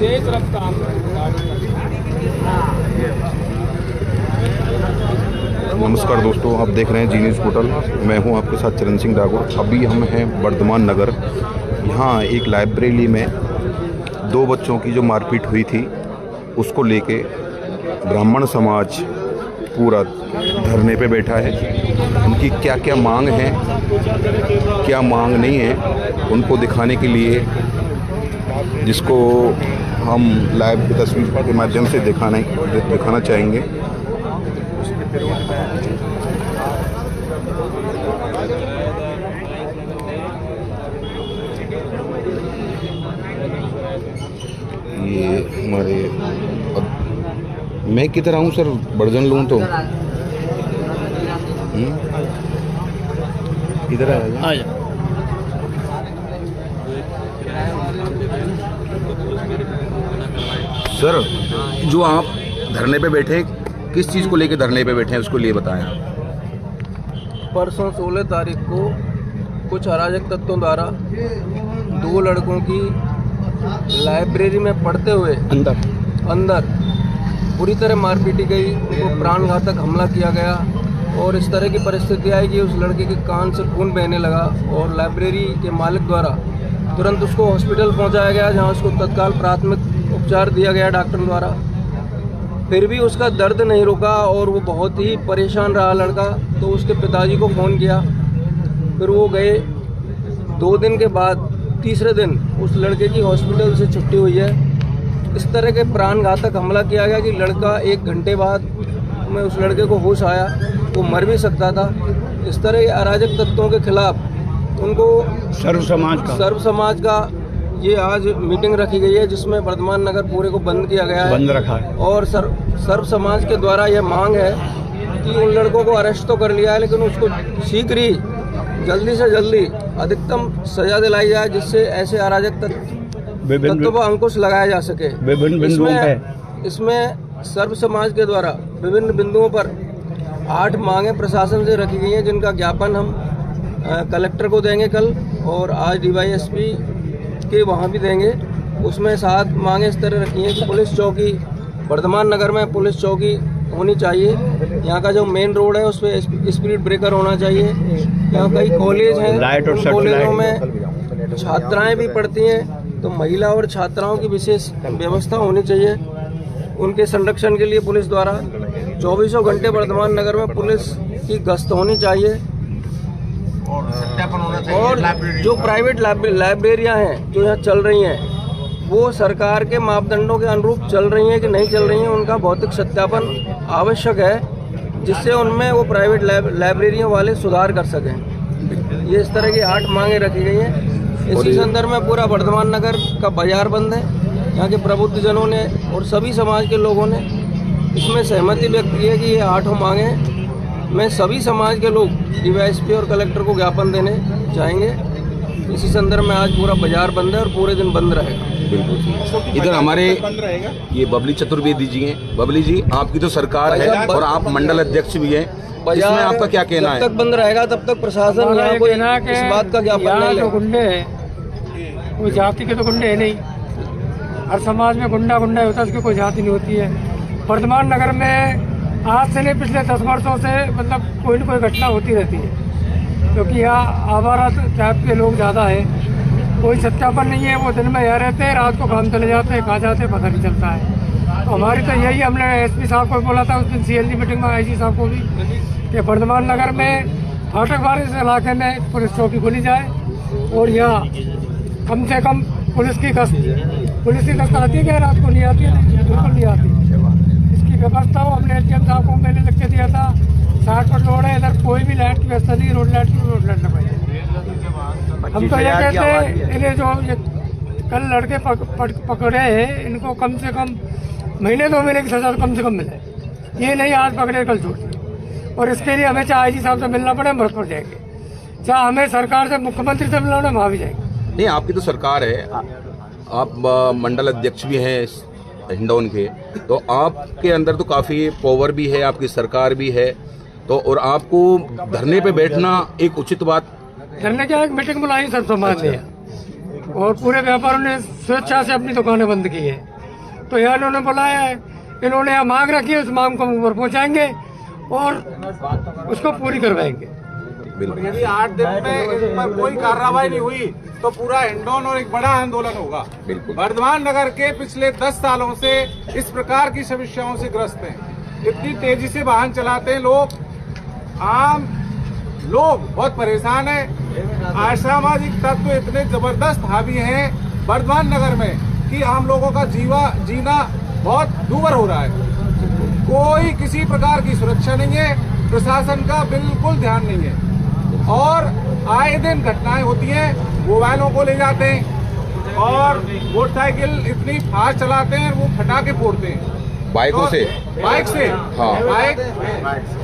तेज रफ्तार नमस्कार दोस्तों, आप देख रहे हैं जी न्यूज़ पोर्टल। मैं हूं आपके साथ चरण सिंह डागोर। अभी हम हैं वर्धमान नगर। यहां एक लाइब्रेरी में 2 बच्चों की जो मारपीट हुई थी उसको लेके ब्राह्मण समाज पूरा धरने पे बैठा है। उनकी क्या क्या मांग है, क्या मांग नहीं है, उनको दिखाने के लिए, जिसको हम लाइव तस्वीर के माध्यम से दिखाना चाहेंगे। ये हमारे मैं किधर आऊँ सर, वर्जन लूँ तो इधर आ जा। सर, जो आप धरने पे बैठे, किस चीज़ को लेके धरने पे बैठे हैं उसको लिए बताएं। परसों 16 तारीख को कुछ अराजक तत्वों द्वारा 2 लड़कों की लाइब्रेरी में पढ़ते हुए अंदर बुरी तरह मारपीटी गई। उनको प्राणघातक हमला किया गया और इस तरह की परिस्थिति आई कि उस लड़के के कान से खून बहने लगा और लाइब्रेरी के मालिक द्वारा तुरंत उसको हॉस्पिटल पहुंचाया गया, जहां उसको तत्काल प्राथमिक उपचार दिया गया डॉक्टर द्वारा। फिर भी उसका दर्द नहीं रुका और वो बहुत ही परेशान रहा लड़का। तो उसके पिताजी को फ़ोन किया, फिर वो गए। 2 दिन के बाद तीसरे दिन उस लड़के की हॉस्पिटल से छुट्टी हुई है। इस तरह के प्राणघातक हमला किया गया कि लड़का 1 घंटे बाद में उस लड़के को होश आया, वो मर भी सकता था। इस तरह के अराजक तत्वों के खिलाफ उनको सर्व समाज का ये आज मीटिंग रखी गई है, जिसमें वर्धमान नगर पूरे को बंद किया गया है, बंद रखा है। और सर्व समाज के द्वारा यह मांग है कि उन लड़कों को अरेस्ट तो कर लिया है, लेकिन उसको शीघ्र ही जल्दी से जल्दी अधिकतम सजा दिलाई जाए, जिससे ऐसे अराजक तत्वों पर अंकुश लगाया जा सके। इसमें सर्व समाज के द्वारा विभिन्न बिंदुओं पर 8 मांगें प्रशासन से रखी गई हैं, जिनका ज्ञापन हम कलेक्टर को देंगे कल, और आज DYSP के वहाँ भी देंगे। उसमें 7 मांगें इस तरह रखी हैं कि पुलिस चौकी, वर्धमान नगर में पुलिस चौकी होनी चाहिए। यहाँ का जो मेन रोड है उस पर स्पीड ब्रेकर होना चाहिए। यहाँ कई कॉलेज हैं, कॉलेजों में छात्राएं भी पढ़ती हैं, तो महिला और छात्राओं की विशेष व्यवस्था होनी चाहिए। उनके संरक्षण के लिए पुलिस द्वारा 24 घंटे वर्धमान नगर में पुलिस की गश्त होनी चाहिए। और जो प्राइवेट लाइब्रेरियां हैं जो यहाँ चल रही हैं, वो सरकार के मापदंडों के अनुरूप चल रही हैं कि नहीं चल रही हैं, उनका भौतिक सत्यापन आवश्यक है, जिससे उनमें वो प्राइवेट लाइब्रेरियों वाले सुधार कर सकें। ये इस तरह की 8 मांगें रखी गई हैं। इसी संदर्भ में पूरा वर्धमान नगर का बाजार बंद है। यहाँ के प्रबुद्धजनों ने और सभी समाज के लोगों ने इसमें सहमति व्यक्त की है कि ये 8 मांगें में सभी समाज के लोग DYSP और कलेक्टर को ज्ञापन देने जाएंगे। इसी संदर्भ में आज पूरा बाजार बंद है और पूरे दिन बंद रहेगा। बिल्कुल। इधर हमारे ये बबली चतुर्वेदी जी हैं। बबली जी, आपकी तो सरकार है और आप मंडल अध्यक्ष भी हैं, इसमें आपका क्या कहना है? जब तक बंद रहेगा तब तक प्रशासन यहाँ कोई इस बात का ज्ञापन नहीं लेगा। गुंडे हैं, कोई जाति के तो गुंडे है नहीं। हर समाज में गुंडा होता है, उसकी कोई जाति नहीं होती है। वर्धमान नगर में आज से नहीं, पिछले 10 वर्षों से मतलब कोई न कोई घटना होती रहती है, क्योंकि यहाँ आवारा टाइप के लोग ज़्यादा हैं। कोई सत्यापन नहीं है, वो दिन में यहाँ रहते हैं, रात को काम चले जाते हैं, कहाँ जाते हैं पता नहीं चलता है। तो हमारी तो यही, हमने SP साहब को बोला था उस दिन CLG मीटिंग में, IG साहब को भी, कि वर्धमान नगर में फाटक वाले इस इलाके में पुलिस चौकी खोली जाए और यहाँ कम से कम पुलिस की गश्त आती है क्या? रात को नहीं आती है, बिल्कुल नहीं आती। इसकी व्यवस्था हो। हमने SDM साहब को मैंने लिख के दिया था, 60 फुट रोड है, इधर कोई भी लाइट की व्यवस्था नहीं, रोड लाइट लगाई। हम तो ये कहते हैं, इन्हें जो ये कल लड़के पकड़े हैं, इनको कम से कम महीने 2 महीने की सजा कम से कम मिले। ये नहीं आज पकड़े कल छोड़ दिए। और इसके लिए हमें चाहे IG साहब से मिलना पड़े, हम पर जाएंगे, चाहे हमें सरकार से, मुख्यमंत्री से मिलना पड़े, वहाँ भी जाएंगे। नहीं, आपकी तो सरकार है, आप मंडल अध्यक्ष भी हैं हिंडौन के, तो आपके अंदर तो काफ़ी पावर भी है, आपकी सरकार भी है, तो और आपको धरने पे बैठना एक उचित बात? धरने क्या, एक मीटिंग बुलाई सब समाज ने, और पूरे व्यापारियों ने स्वेच्छा से अपनी दुकानें बंद की है। तो यहाँ इन्होंने बुलाया है, इन्होंने यहाँ मांग रखी है, उस मांग को हम ऊपर पहुँचाएंगे और उसको पूरी करवाएंगे। यदि 8 दिन में इस पर कोई कार्रवाई नहीं हुई तो पूरा हिंडौन और एक बड़ा आंदोलन होगा। वर्धमान नगर के पिछले 10 सालों से इस प्रकार की समस्याओं से ग्रस्त हैं। इतनी तेजी से वाहन चलाते हैं लोग, आम लोग बहुत परेशान हैं। असामाजिक तत्व इतने जबरदस्त हावी हैं वर्धमान नगर में कि आम लोगों का जीना बहुत दूभर हो रहा है। कोई किसी प्रकार की सुरक्षा नहीं है, प्रशासन का बिल्कुल ध्यान नहीं है और आए दिन घटनाएं होती हैं। मोबाइलों को ले जाते हैं और मोटरसाइकिल इतनी फास्ट चलाते हैं, वो फटाके फोड़ते हैं बाइकों से, बाइक से। हाँ। बाइक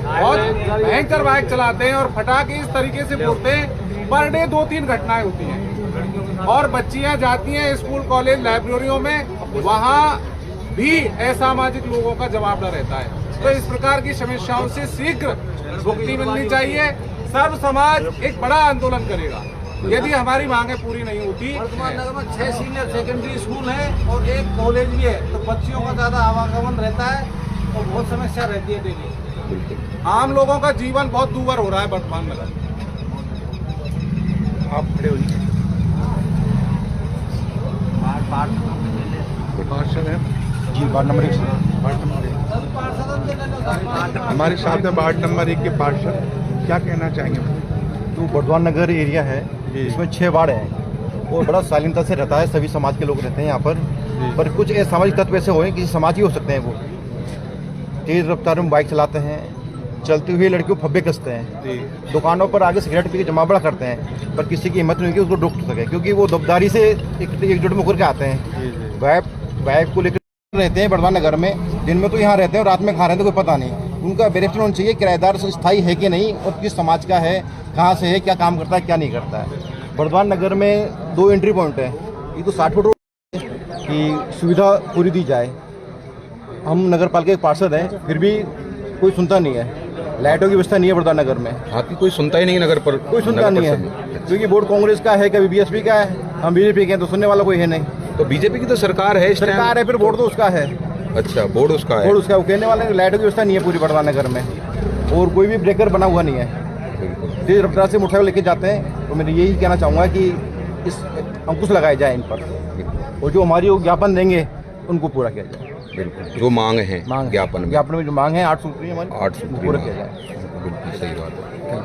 बहुत भयंकर बाइक चलाते हैं और फटाके इस तरीके से फोड़ते हैं। पर डे 2-3 घटनाएं होती हैं और बच्चियां जाती हैं स्कूल, कॉलेज, लाइब्रेरियों में, वहाँ भी असामाजिक लोगों का जवाबदार रहता है। तो इस प्रकार की समस्याओं से शीघ्र मुक्ति मिलनी चाहिए। सर्व समाज एक बड़ा आंदोलन करेगा यदि हमारी मांगें पूरी नहीं होती। वर्धमान नगर में 6 सीनियर सेकेंडरी स्कूल है और 1 कॉलेज भी है, तो बच्चियों का ज्यादा आवागमन रहता है और बहुत समस्या रहती है डेली। आम लोगों का जीवन बहुत दूभर हो रहा है वर्धमान नगर। आप खड़े होइए। पार्षद है जी, वार्ड नंबर 1 हमारे साथ है वार्ड नंबर 1 के पार्षद, क्या कहना चाहेंगे? जो वर्धमान नगर एरिया है इसमें 6 वार्ड हैं और बड़ा शालीनता से रहता है, सभी समाज के लोग रहते हैं यहाँ पर कुछ असामाजिक तत्व ऐसे हुए किसी समाज ही हो सकते हैं। वो तेज रफ्तार में बाइक चलाते हैं, चलती हुई लड़कियों फब्बे कसते हैं, दुकानों पर आगे सिगरेट पी के जमा बड़ा करते हैं, पर किसी की हिम्मत नहीं होगी उसको रोक सके क्योंकि वो दबदारी से एकजुट में होकर के आते हैं। वाइफ को लेकर रहते हैं वर्धमान नगर में, दिन में तो यहाँ रहते हैं और रात में खा रहे हैं तो कोई पता नहीं। उनका वेरिफिकेशन होना चाहिए किराएदार स्थायी है कि नहीं और किस समाज का है, कहाँ से है, क्या काम करता है, क्या नहीं करता है। वर्धमान नगर में 2 एंट्री पॉइंट है, ये तो 60 फुट रोड की सुविधा पूरी दी जाए। हम नगर पालिका के पार्षद हैं, फिर भी कोई सुनता नहीं है। लाइटों की व्यवस्था नहीं है वर्धमान नगर में, आपकी कोई सुनता ही नहीं नगर पर, कोई सुनता नहीं है क्योंकि बोर्ड कांग्रेस का है, कभी बीएसपी का है, हम बीजेपी के हैं तो सुनने वाला कोई है नहीं। तो बीजेपी की तो सरकार है, सरकार है, फिर बोर्ड तो उसका है। अच्छा, बोर्ड उसका है, बोर्ड उसका, वो कहने वाले लाइटों की व्यवस्था नहीं है पूरी वर्धमान नगर में और कोई भी ब्रेकर बना हुआ नहीं है। तेज रफ्तार से मोटरसाइकिल लेके जाते हैं। तो मैं यही कहना चाहूँगा कि इस अंकुश लगाया जाए इन पर और जो हमारी ज्ञापन देंगे उनको पूरा किया जाए। बिल्कुल, जो मांग है ज्ञापन में जो मांग है 8 सूत्री हमारी 8 सूत्री पूरा किया जाए। बिल्कुल सही बात है।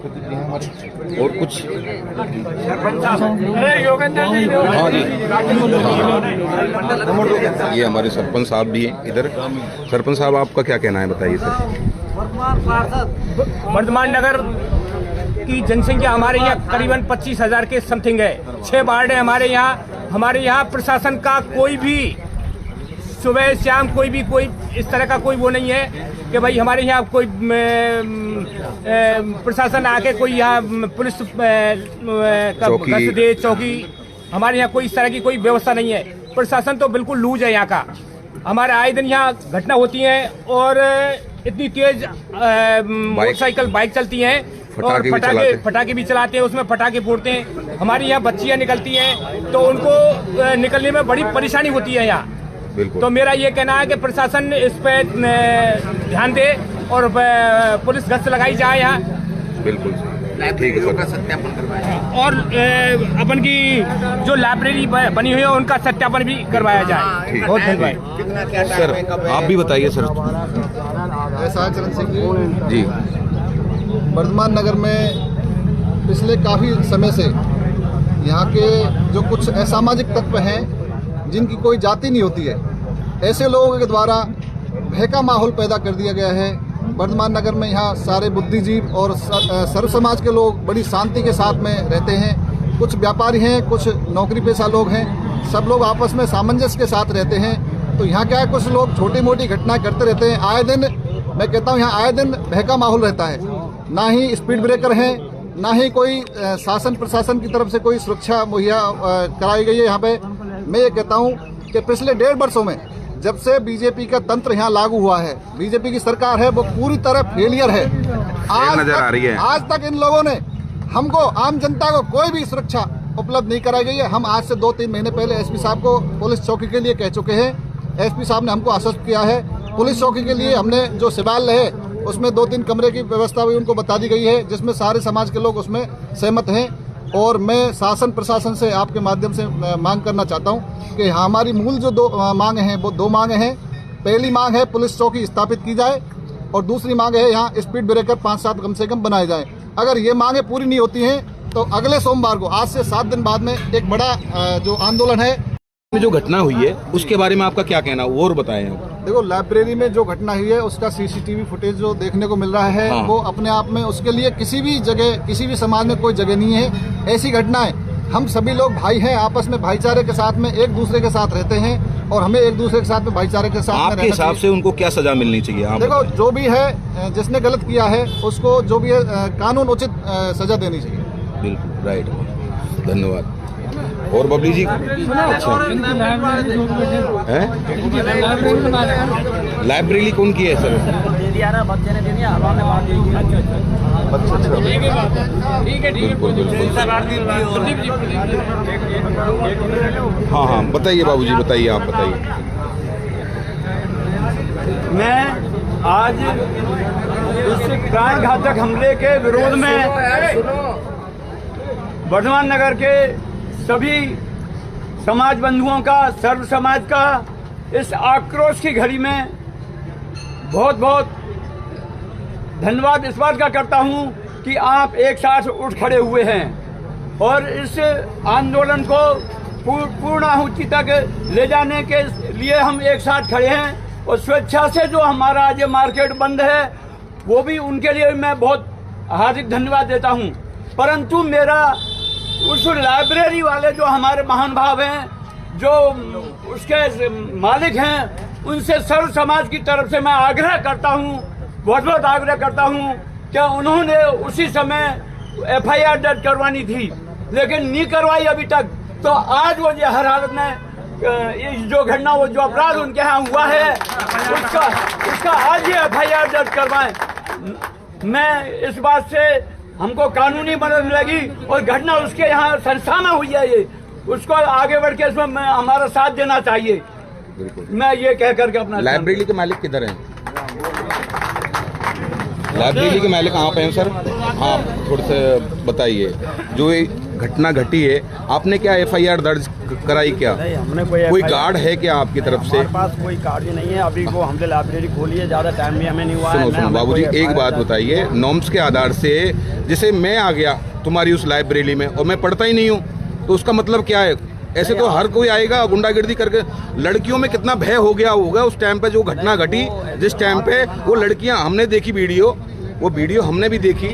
और कुछ हाँ जी, ये हमारे सरपंच साहब भी हैं इधर। सरपंच साहब, आपका क्या कहना है, बताइए सर। वर्धमान नगर की जनसंख्या हमारे यहाँ करीबन 25,000 के समथिंग है। 6 वार्ड है हमारे यहाँ। हमारे यहाँ प्रशासन का कोई भी सुबह शाम कोई इस तरह का कोई वो नहीं है कि भाई हमारे यहाँ कोई प्रशासन आके कोई यहाँ पुलिस का गश्त दे, चौकी, हमारे यहाँ कोई इस तरह की कोई व्यवस्था नहीं है। प्रशासन तो बिल्कुल लूज है यहाँ का। हमारे आए दिन यहाँ घटना होती है और इतनी तेज मोटरसाइकिल बाइक चलती हैं और फटाके भी चलाते हैं, उसमें फटाके फोड़ते हैं। हमारी यहाँ बच्चियाँ निकलती हैं तो उनको निकलने में बड़ी परेशानी होती है यहाँ। तो मेरा ये कहना है कि प्रशासन इस पे ध्यान दे और पुलिस गश्त लगाई जाए यहाँ। बिल्कुल ठीक है सर। सत्यापन करवाया और अपन की जो लाइब्रेरी बनी हुई है उनका सत्यापन भी करवाया जाए। बहुत धन्यवाद सर। आप भी बताइए सर। जैसा चरण सिंह जी, वर्धमान नगर में पिछले काफ़ी समय से यहाँ के जो कुछ असामाजिक तत्व हैं जिनकी कोई जाति नहीं होती है, ऐसे लोगों के द्वारा भय का माहौल पैदा कर दिया गया है। वर्धमान नगर में यहाँ सारे बुद्धिजीव और सर्व समाज के लोग बड़ी शांति के साथ में रहते हैं। कुछ व्यापारी हैं, कुछ नौकरी पेशा लोग हैं, सब लोग आपस में सामंजस्य के साथ रहते हैं। तो यहाँ क्या है, कुछ लोग छोटी मोटी घटनाएं करते रहते हैं। आए दिन, मैं कहता हूँ यहाँ आए दिन भय का माहौल रहता है। ना ही स्पीड ब्रेकर हैं, ना ही कोई शासन प्रशासन की तरफ से कोई सुरक्षा मुहैया कराई गई है यहाँ पे। मैं ये कहता हूँ कि पिछले 1.5 वर्षों में जब से बीजेपी का तंत्र यहाँ लागू हुआ है, बीजेपी की सरकार है, वो पूरी तरह फेलियर है। नजर आ रही है। आज तक इन लोगों ने हमको, आम जनता को कोई भी सुरक्षा उपलब्ध नहीं कराई गई है। हम आज से 2-3 महीने पहले एसपी साहब को पुलिस चौकी के लिए कह चुके हैं। एसपी साहब ने हमको आश्वस्त किया है। पुलिस चौकी के लिए हमने जो शिवालय है उसमें 2-3 कमरे की व्यवस्था भी उनको बता दी गई है, जिसमें सारे समाज के लोग उसमें सहमत हैं। और मैं शासन प्रशासन से आपके माध्यम से मांग करना चाहता हूं कि हमारी मूल जो 2 मांग हैं वो 2 मांग हैं। पहली मांग है पुलिस चौकी स्थापित की जाए और दूसरी मांग है यहाँ स्पीड ब्रेकर 5-7 कम से कम बनाए जाएं। अगर ये मांगें पूरी नहीं होती हैं तो अगले सोमवार को, आज से 7 दिन बाद में, एक बड़ा जो आंदोलन है। जो घटना हुई है उसके बारे में आपका क्या कहना वो और बताएं आप। देखो, लाइब्रेरी में जो घटना हुई है उसका सीसीटीवी फुटेज जो देखने को मिल रहा है, हाँ। वो अपने आप में उसके लिए किसी भी जगह, किसी भी समाज में कोई जगह नहीं है। ऐसी घटनाएं, हम सभी लोग भाई हैं, आपस में भाईचारे के साथ में एक दूसरे के साथ रहते हैं और हमें एक दूसरे के साथ में भाईचारे के साथ आपके हिसाब से उनको क्या सजा मिलनी चाहिए? आप देखो, जो भी है, जिसने गलत किया है उसको जो भी है कानून उचित सजा देनी चाहिए। बिल्कुल राइट, धन्यवाद। और बबली जी, अच्छा है लाइब्रेरी कौन की है सर? हाँ हाँ, बताइए बाबूजी, बताइए, आप बताइए। मैं आज इस प्राणघातक हमले के विरोध में वर्धमान नगर के सभी समाज बंधुओं का, सर्व समाज का इस आक्रोश की घड़ी में बहुत बहुत धन्यवाद इस बात का करता हूं कि आप एक साथ उठ खड़े हुए हैं और इस आंदोलन को पूर्णाहुति तक ले जाने के लिए हम एक साथ खड़े हैं। और स्वेच्छा से जो हमारा आज मार्केट बंद है वो भी उनके लिए मैं बहुत हार्दिक धन्यवाद देता हूं। परंतु मेरा उस लाइब्रेरी वाले जो हमारे महान भाव हैं, जो उसके मालिक हैं, उनसे सर्व समाज की तरफ से मैं आग्रह करता हूं, बहुत बहुत आग्रह करता हूं कि उन्होंने उसी समय एफआईआर दर्ज करवानी थी, लेकिन नहीं करवाई अभी तक। तो आज वो ये हर हालत में जो घटना, वो जो अपराध उनके यहाँ हुआ है उसका आज ये एफआईआर दर्ज करवाएं। मैं इस बात से हमको कानूनी मदद मिलेगी और घटना उसके यहाँ संस्था में हुई है, ये उसको आगे बढ़ के इसमें हमारा साथ देना चाहिए। मैं ये कह करके अपना लाइब्रेरी के मालिक किधर हैं? लाइब्रेरी के मालिक कहाँ पे हैं सर? हाँ, थोड़ा सा बताइए। जो ये घटना घटी है, आपने क्या एफआईआर दर्ज कराई? क्या नहीं, हमने कोई गार्ड है क्या आपकी तरफ से? हमारे पास कोई गार्ड नहीं है। अभी को हमने लाइब्रेरी खोली है, ज्यादा टाइम भी हमें नहीं हुआ है। सुनो बाबूजी, एक बात बताइए, नॉर्म्स के आधार से जैसे मैं आ गया तुम्हारी उस लाइब्रेरी में और मैं पढ़ता ही नहीं हूँ, तो उसका मतलब क्या है? ऐसे तो हर कोई आएगा गुंडागर्दी करके। लड़कियों में कितना भय हो गया होगा उस टाइम पे जो घटना घटी, जिस टाइम पे वो लड़कियां, हमने देखी वीडियो, वो वीडियो हमने भी देखी,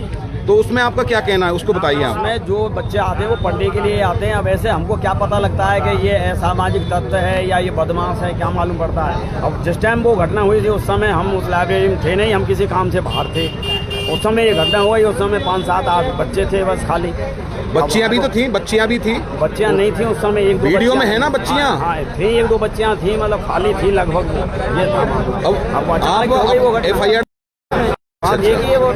तो उसमें आपका क्या कहना है, उसको बताइए आप। उसमें जो बच्चे आते हैं वो पढ़ने के लिए आते हैं। अब ऐसे हमको क्या पता लगता है कि ये असामाजिक तत्व है या ये बदमाश है, क्या मालूम पड़ता है। अब जिस टाइम वो घटना हुई थी उस समय हम उस लाइब्रेरी में थे नहीं, हम किसी काम से बाहर थे। उस समय ये घटना हुई, उस समय 5-7-8 बच्चे थे बस खाली। बच्चियां भी तो थी? बच्चियां भी थी? बच्चियां नहीं थी उस समय, 1-2 वीडियो में है ना बच्चियां? हाँ थी, 1-2 बच्चियां थी, मतलब खाली थी लगभग। ये था। अब आप एफआईआर देखिए वो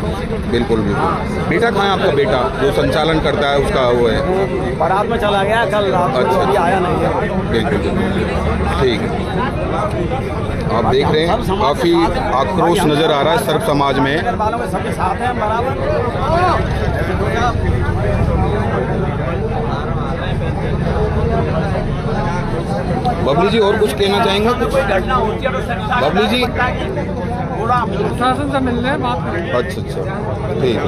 बिल्कुल बिल्कुल। बेटा कहाँ है आपका? बेटा जो संचालन करता है उसका वो है? बारात में चला गया कल रात। अच्छा, अभी आया नहीं है। बिल्कुल ठीक है। आप देख रहे हैं काफी आक्रोश नजर आ रहा है सर्व समाज में। घर वालों के सभी साथ हैं बराबर। बबली जी और कुछ कहना चाहेंगे? कुछ घटना होती है तो बबली जी, प्रशासन से मिलने हैं, बात करेंगे। अच्छा ठीक है।